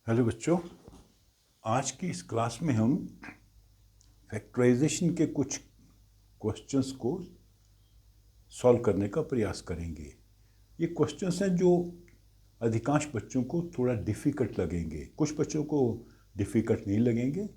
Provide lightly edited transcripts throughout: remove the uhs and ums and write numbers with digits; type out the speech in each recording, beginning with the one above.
Hello बच्चों, आज की इस क्लास में हम फैक्टराइजेशन के कुछ क्वेश्चंस को सॉल्व करने का प्रयास करेंगे। ये क्वेश्चंस हैं जो अधिकांश बच्चों को थोड़ा डिफ़िकल्ट लगेंगे, कुछ बच्चों को डिफ़िकल्ट नहीं लगेंगे,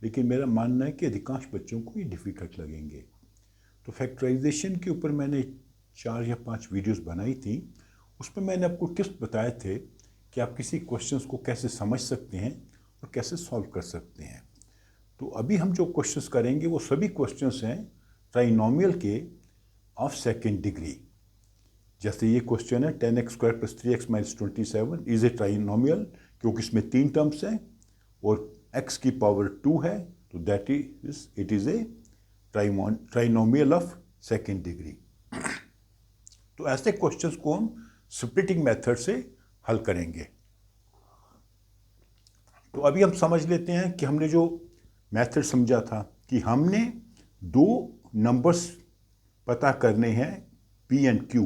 लेकिन मेरा मानना है कि अधिकांश बच्चों को ये डिफ़िकल्ट लगेंगे। तो फैक्टराइजेशन के ऊपर मैंने 4 या 5 वीडियोस बनाई थी। उसमें मैंने आपको टिप्स बताए थे कि आप किसी क्वेश्चंस को कैसे समझ सकते हैं और कैसे सॉल्व कर सकते हैं। तो अभी हम जो क्वेश्चंस करेंगे वो सभी क्वेश्चंस हैं ट्राइनोमियल के ऑफ सेकेंड डिग्री। जैसे ये क्वेश्चन है 10x² + 3x - 27 is a trinomial, क्योंकि इसमें 3 टर्म्स हैं और x की पावर 2 है, तो that is it is a trinomial of second degree. तो ऐसे क्वेश्चंस को हम स्प्लिटिंग मेथड से हल करेंगे। तो अभी हम समझ लेते हैं कि हमने जो मेथड समझा था कि हमने 2 नंबर्स पता करने हैं p and q,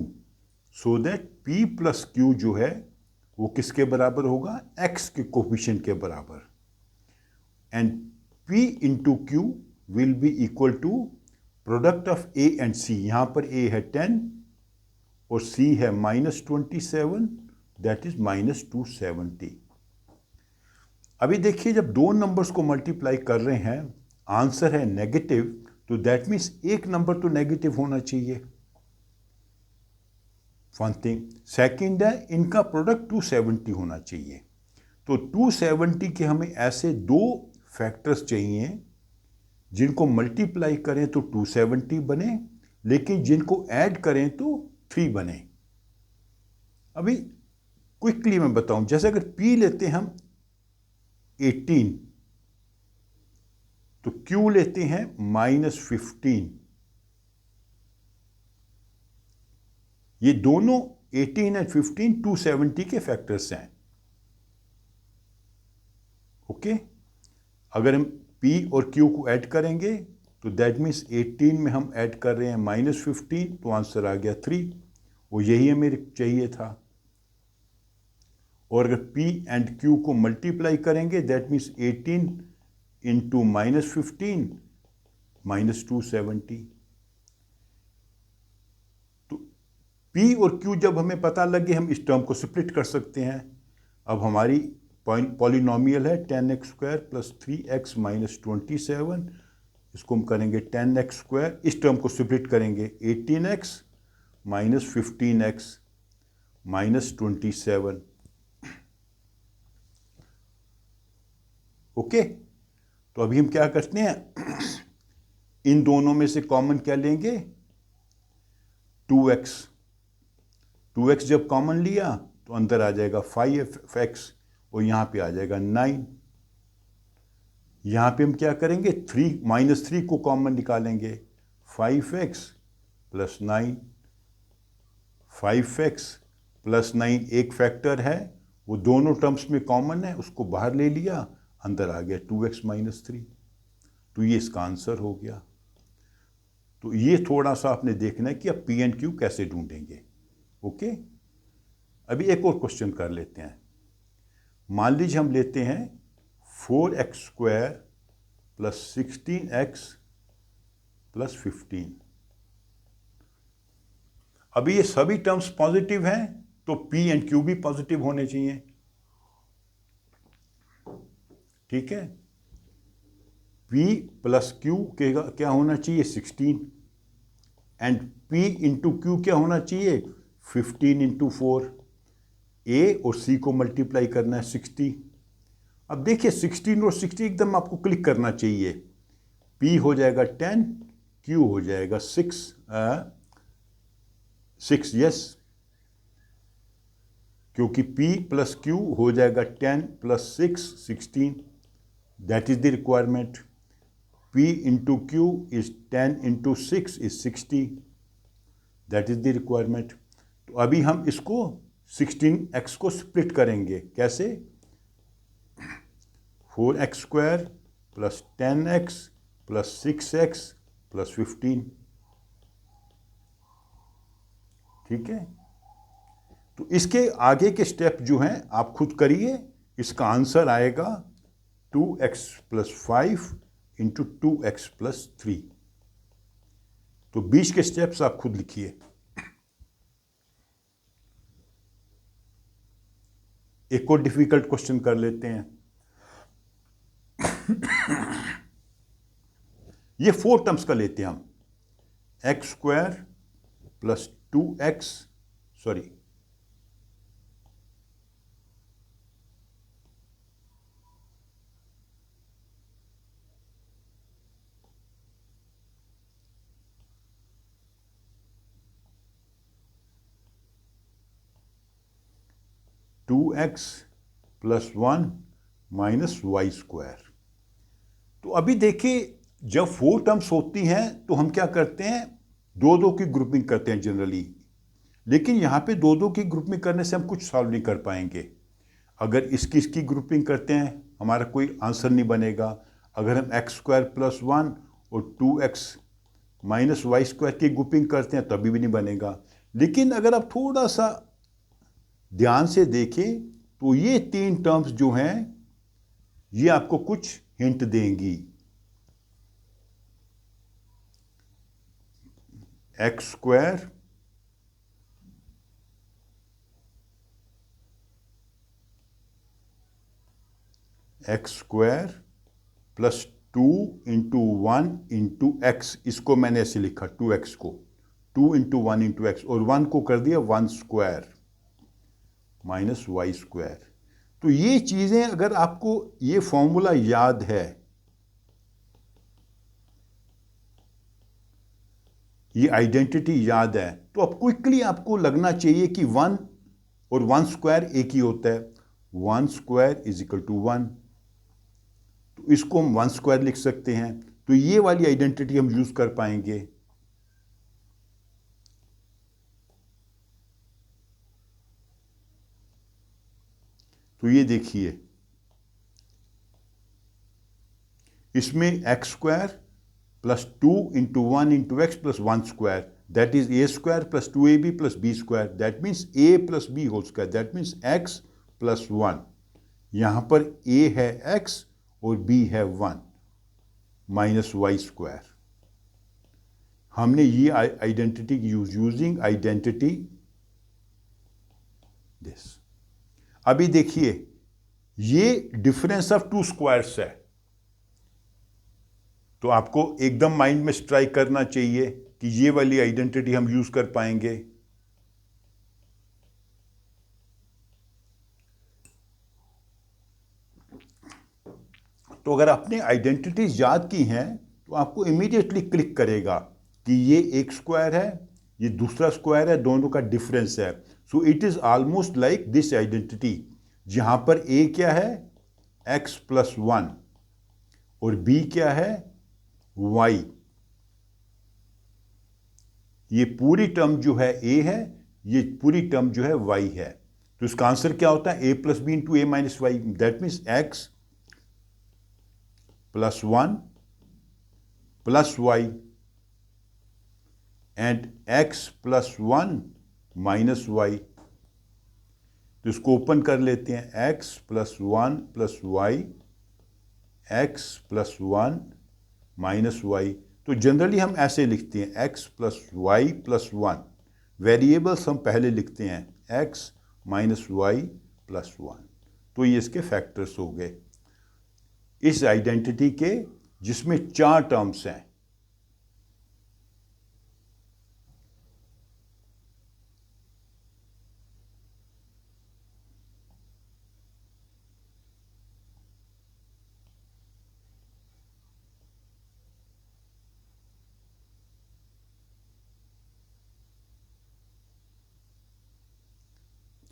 so that p + q जो है वो किसके बराबर होगा, x के कोफिशिएंट के बराबर, and p into q will be equal to product of a and c। यहाँ पर a है 10 और c है -27, दैट इज -270। अभी देखिए, जब 2 नंबर्स को मल्टीप्लाई कर रहे हैं, आंसर है नेगेटिव, तो दैट मीन्स एक नंबर तो नेगेटिव होना चाहिए। One thing. सेकेंड है, इनका प्रोडक्ट 270 होना चाहिए। तो 270 के हमें ऐसे 2 फैक्टर्स चाहिए जिनको मल्टीप्लाई करें तो 270 बने, लेकिन जिनको ऐड करें तो 3 बने। अभी क्विकली मैं बताऊं, जैसे अगर p लेते हैं हम 18, तो q लेते हैं -15। ये दोनों 18 एंड 15 270 के फैक्टर्स हैं। ओके, अगर हम p और q को ऐड करेंगे तो दैट मीन्स 18 में हम ऐड कर रहे हैं -15, तो आंसर आ गया 3। वो यही हमें चाहिए था। और अगर p एंड q को मल्टीप्लाई करेंगे दैट मीन्स 18 इंटू -15 -270। तो p और q जब हमें पता लगे, हम इस टर्म को स्प्लिट कर सकते हैं। अब हमारी पॉलिनोमियल है 10x² + 3x - 27। इसको हम करेंगे 10x², इस टर्म को स्प्लिट करेंगे 18x - 15x - 27। ओके, तो अभी हम क्या करते हैं, इन दोनों में से कॉमन क्या लेंगे, 2x। 2x जब कॉमन लिया तो अंदर आ जाएगा 5x और यहाँ पे आ जाएगा 9। यहाँ पे हम क्या करेंगे, -3 को कॉमन निकालेंगे, 5x + 9। 5x + 9 एक फैक्टर है, वो दोनों टर्म्स में कॉमन है, उसको बाहर ले लिया, अंदर आ गया 2x - 3। तो ये इसका आंसर हो गया। तो ये थोड़ा सा आपने देखना है कि आप p एंड q कैसे ढूंढेंगे। ओके, अभी एक और क्वेश्चन कर लेते हैं। मान लीजिए हम लेते हैं 4x² + 16x + 15। अभी ये सभी टर्म्स पॉजिटिव हैं, तो p एंड q भी पॉजिटिव होने चाहिए। ठीक है, p + q क्या होना चाहिए, 16, एंड p इंटू q क्या होना चाहिए, 15 इंटू 4। a और c को मल्टीप्लाई करना है 60। अब देखिए 16 और 60 एकदम आपको क्लिक करना चाहिए। p हो जाएगा 10, q हो जाएगा 6, यस, क्योंकि p + q हो जाएगा 10 + 6 16। That is the requirement. p into q is 10 into 6 is 60। That is the requirement. तो अभी हम इसको 16x को स्प्लिट करेंगे, कैसे, 4x² + 10x + 6x + 15। ठीक है, तो इसके आगे के स्टेप जो हैं आप खुद करिए, इसका आंसर आएगा 2x+5 इंटू 2x+3। तो बीच के स्टेप्स आप खुद लिखिए। एक और डिफिकल्ट क्वेश्चन कर लेते हैं। ये 4 टर्म्स का लेते हैं हम। x² plus 2x, sorry 2x+1 minus y²। तो अभी देखिए, जब 4 टर्म्स होती हैं तो हम क्या करते हैं, दो दो की ग्रुपिंग करते हैं जनरली। लेकिन यहाँ पे दो दो की ग्रुपिंग करने से हम कुछ सॉल्व नहीं कर पाएंगे। अगर इसकी ग्रुपिंग करते हैं हमारा कोई आंसर नहीं बनेगा। अगर हम x²+1 और 2x माइनस y² की ग्रुपिंग करते हैं तभी भी नहीं बनेगा। लेकिन अगर आप थोड़ा सा ध्यान से देखें तो ये 3 टर्म्स जो हैं ये आपको कुछ हिंट देंगी। x² plus 2 into 1 into x, इसको मैंने ऐसे लिखा 2x को 2 इंटू 1 इंटू एक्स, और 1 को कर दिया 1² माइनस y²। तो ये चीजें अगर आपको ये फॉर्मूला याद है, ये आइडेंटिटी याद है, तो अब क्विकली आपको लगना चाहिए कि 1 और 1² एक ही होता है। 1² इज इक्वल टू 1, तो इसको हम 1² लिख सकते हैं। तो ये वाली आइडेंटिटी हम यूज कर पाएंगे। तो ये देखिए, इसमें x² plus 2 into 1 into x plus 1², that is a² plus 2ab plus b², that means a plus b whole square, that means x plus 1। यहां पर a है x और b है 1 माइनस y²। हमने ये आइडेंटिटी यूजिंग आइडेंटिटी दिस। अभी देखिए, ये डिफरेंस ऑफ 2 स्क्वायर्स है, तो आपको एकदम माइंड में स्ट्राइक करना चाहिए कि ये वाली आइडेंटिटी हम यूज कर पाएंगे। तो अगर आपने आइडेंटिटीज याद की हैं तो आपको इमीडिएटली क्लिक करेगा कि ये एक स्क्वायर है, ये दूसरा स्क्वायर है, दोनों का डिफरेंस है। So it is almost like this identity, जहां पर a क्या है x+1 और b क्या है y। ये पूरी टर्म जो है a है, ये पूरी टर्म जो है y है। तो इसका आंसर क्या होता है, a plus b into a minus y, that means x+1 plus y and x+1 minus y। तो इसको ओपन कर लेते हैं, x+1 plus y, x+1 minus y। तो जनरली हम ऐसे लिखते हैं x+y+1, वेरिएबल्स हम पहले लिखते हैं x माइनस y+1। तो ये इसके फैक्टर्स हो गए इस आइडेंटिटी के, जिसमें 4 टर्म्स हैं।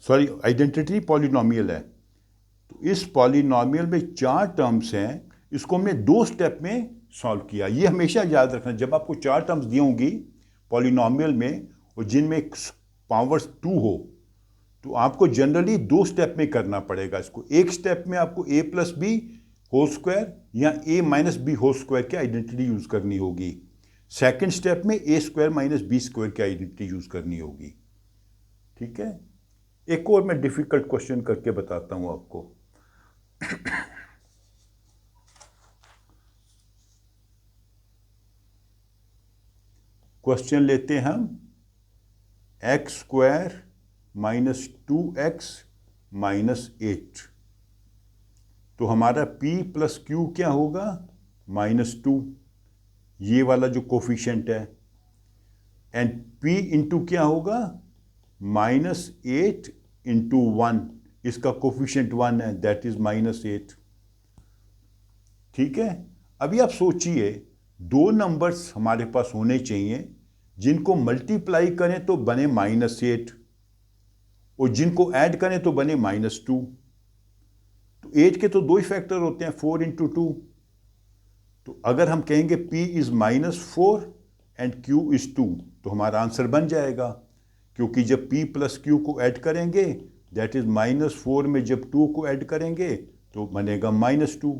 सॉरी, आइडेंटिटी पॉलिनोमियल है। तो इस पॉलिनोमियल में 4 टर्म्स हैं, इसको हमने 2 स्टेप में सॉल्व किया। ये हमेशा याद रखना, जब आपको 4 टर्म्स दी होंगी पॉलिनोमियल में और जिनमें पावर्स 2 हो, तो आपको जनरली 2 स्टेप में करना पड़ेगा इसको। एक स्टेप में आपको a plus b whole square या a minus b whole square की आइडेंटिटी यूज करनी होगी। सेकेंड स्टेप में a² माइनस b² की आइडेंटिटी यूज करनी होगी। ठीक है, एक और मैं डिफिकल्ट क्वेश्चन करके बताता हूं आपको। क्वेश्चन लेते हैं हम x² माइनस 2x माइनस 8। तो हमारा p प्लस क्यू क्या होगा? -2, ये वाला जो कोफिशिएंट है, एंड p इंटू क्या होगा? -8 इंटू 1, इसका कोफिशिएंट 1 है, दैट इज -8। ठीक है, अभी आप सोचिए, दो नंबर्स हमारे पास होने चाहिए जिनको मल्टीप्लाई करें तो बने -8 और जिनको ऐड करें तो बने -2। तो 8 के तो दो ही फैक्टर होते हैं, 4 इंटू 2। तो अगर हम कहेंगे p is -4 and q is 2, तो हमारा आंसर बन जाएगा, क्योंकि जब p प्लस q को ऐड करेंगे, दैट इज -4 में जब 2 को ऐड करेंगे तो बनेगा -2।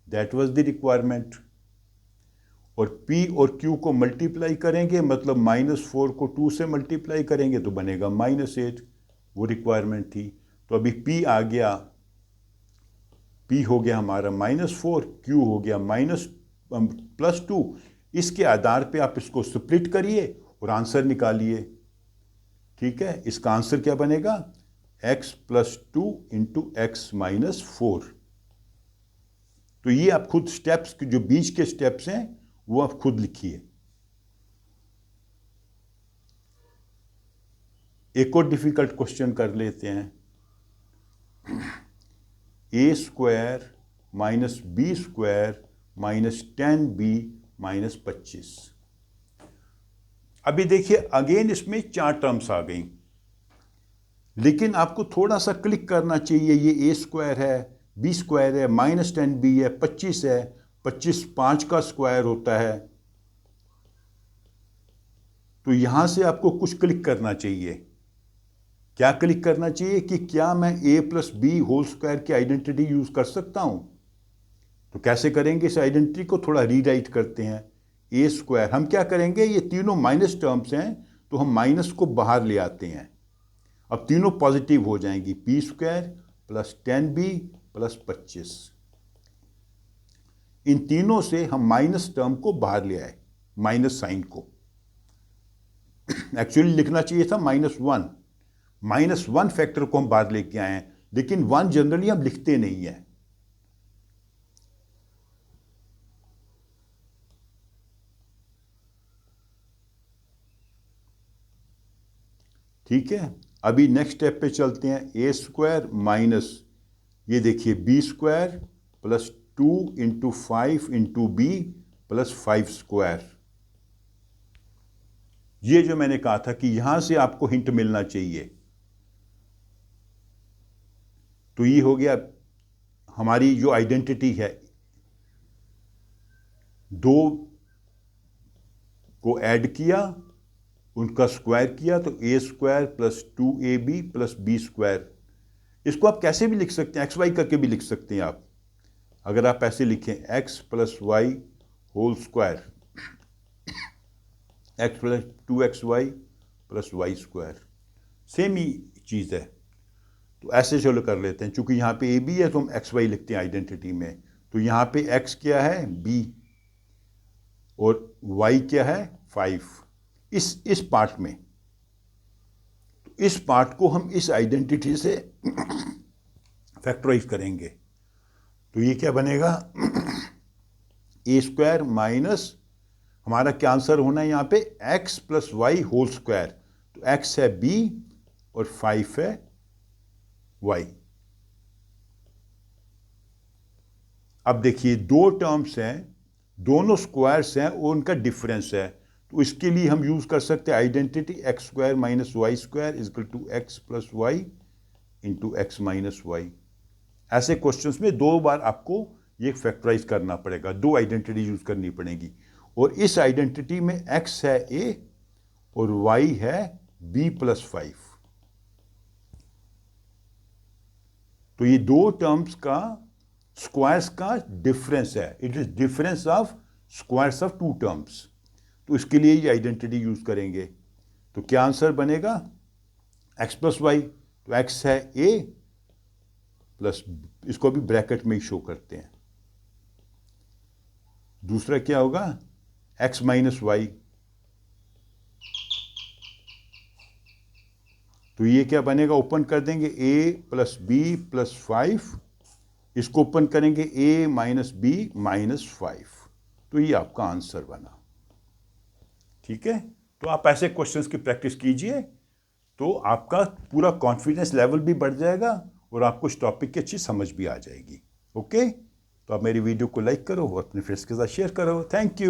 That was the requirement. और p और q को मल्टीप्लाई करेंगे, मतलब -4 को 2 से मल्टीप्लाई करेंगे तो बनेगा -8, वो रिक्वायरमेंट थी। तो अभी p आ गया, p हो गया हमारा -4, q हो गया +2। इसके आधार पे आप इसको स्प्लिट करिए और आंसर निकालिए। ठीक है, इसका आंसर क्या बनेगा? x + 2 into x - 4। तो ये आप खुद स्टेप्स, जो बीच के स्टेप्स हैं वो आप खुद लिखिए। एक और डिफिकल्ट क्वेश्चन कर लेते हैं। a² minus b² minus 10b minus 25। अभी देखिए, अगेन इसमें 4 टर्म्स आ गई, लेकिन आपको थोड़ा सा क्लिक करना चाहिए। ये a² है, b² है, -10b है, 25 है, 25 5 का स्क्वायर होता है। तो यहां से आपको कुछ क्लिक करना चाहिए। क्या क्लिक करना चाहिए कि क्या मैं a + b² की आइडेंटिटी यूज कर सकता हूं? तो कैसे करेंगे? इस आइडेंटिटी को थोड़ा रीराइट करते हैं। a², हम क्या करेंगे, ये तीनों माइनस टर्म्स हैं तो हम माइनस को बाहर ले आते हैं। अब तीनों पॉजिटिव हो जाएंगी, p² + 10b + 25। इन तीनों से हम माइनस टर्म को बाहर ले आए, माइनस साइन को। एक्चुअली लिखना चाहिए था -1। -1 फैक्टर को हम बाहर लेके आए हैं, लेकिन 1 जनरली हम लिखते नहीं है। ठीक है, अभी नेक्स्ट स्टेप पे चलते हैं। a² माइनस, ये देखिए, b² + 2 इंटू 5 इंटू b + 5²। ये जो मैंने कहा था कि यहां से आपको हिंट मिलना चाहिए। तो ये हो गया हमारी जो आइडेंटिटी है, दो को ऐड किया, उनका स्क्वायर किया, तो a² + 2ab + b²। इसको आप कैसे भी लिख सकते हैं, xy करके भी लिख सकते हैं आप। अगर आप ऐसे लिखें x + y whole square, x + 2xy + y², same ही चीज़ है। तो ऐसे चलो कर लेते हैं, चूंकि यहाँ पे ab है तो हम xy लिखते हैं आइडेंटिटी में। तो यहाँ पे x क्या है? b, और y क्या है? 5। इस पार्ट में, तो इस पार्ट को हम इस आइडेंटिटी से फैक्टराइज करेंगे। तो ये क्या बनेगा? a² माइनस, हमारा क्या आंसर होना है यहाँ पे? x + y whole square. तो x है b और 5 है y। अब देखिए, दो टर्म्स हैं, दोनों स्क्वायर्स हैं और उनका डिफरेंस है। तो इसके लिए हम यूज कर सकते हैं identity x² - y² = x + y into x - y। ऐसे क्वेश्चंस में दो बार आपको ये फैक्टराइज करना पड़ेगा, दो आइडेंटिटी यूज करनी पड़ेगी। और इस आइडेंटिटी में x है a और y है b + 5। तो ये दो टर्म्स का स्क्वायर्स का डिफरेंस है। It is difference of squares of two terms. तो इसके लिए ये आइडेंटिटी यूज करेंगे। तो क्या आंसर बनेगा? x + y, तो x है a प्लस, इसको भी ब्रैकेट में ही शो करते हैं। दूसरा क्या होगा, x माइनस वाई, तो ये क्या बनेगा, ओपन कर देंगे a प्लस बी प्लस 5, इसको ओपन करेंगे a माइनस बी माइनस 5, तो ये आपका आंसर बना। ठीक है, तो आप ऐसे क्वेश्चंस की प्रैक्टिस कीजिए तो आपका पूरा कॉन्फिडेंस लेवल भी बढ़ जाएगा और आपको इस टॉपिक की अच्छी समझ भी आ जाएगी। ओके, तो आप मेरी वीडियो को लाइक करो और अपने फ्रेंड्स के साथ शेयर करो। Thank you.